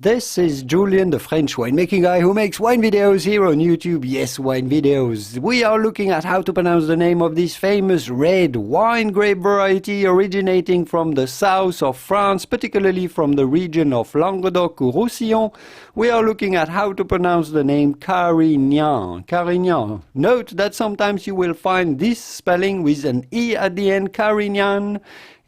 This is Julien, the French winemaking guy who makes wine videos here on YouTube. Yes, wine videos. We are looking at how to pronounce the name of this famous red wine grape variety originating from the south of France, particularly from the region of Languedoc-Roussillon. We are looking at how to pronounce the name Carignan. Carignan. Note that sometimes you will find this spelling with an E at the end, Carignan.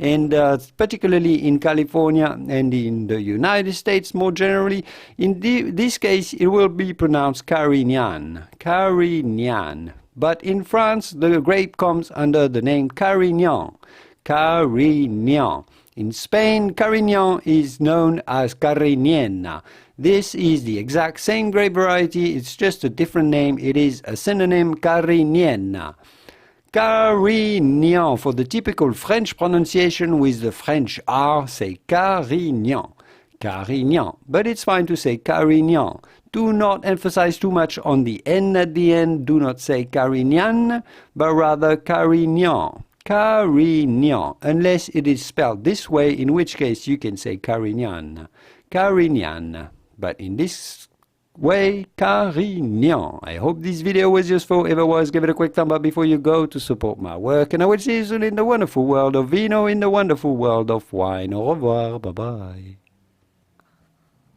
And particularly in California and in the United States more generally. In this case, it will be pronounced Carignan. Carignan. But in France, the grape comes under the name Carignan. Carignan. In Spain, Carignan is known as cariñena. This is the exact same grape variety, it's just a different name. It is a synonym, cariñena. Carignan, for the typical French pronunciation with the French R, say Carignan. Carignan. But it's fine to say Carignan. Do not emphasize too much on the N at the end. Do not say Carignane, but rather Carignan. Carignan. Unless it is spelled this way, in which case you can say Carignan. Carignan. But in this way, Carignan. I hope this video was useful. If it was, give it a quick thumb up before you go to support my work. And I will see you soon in the wonderful world of vino, in the wonderful world of wine. Au revoir. Bye-bye.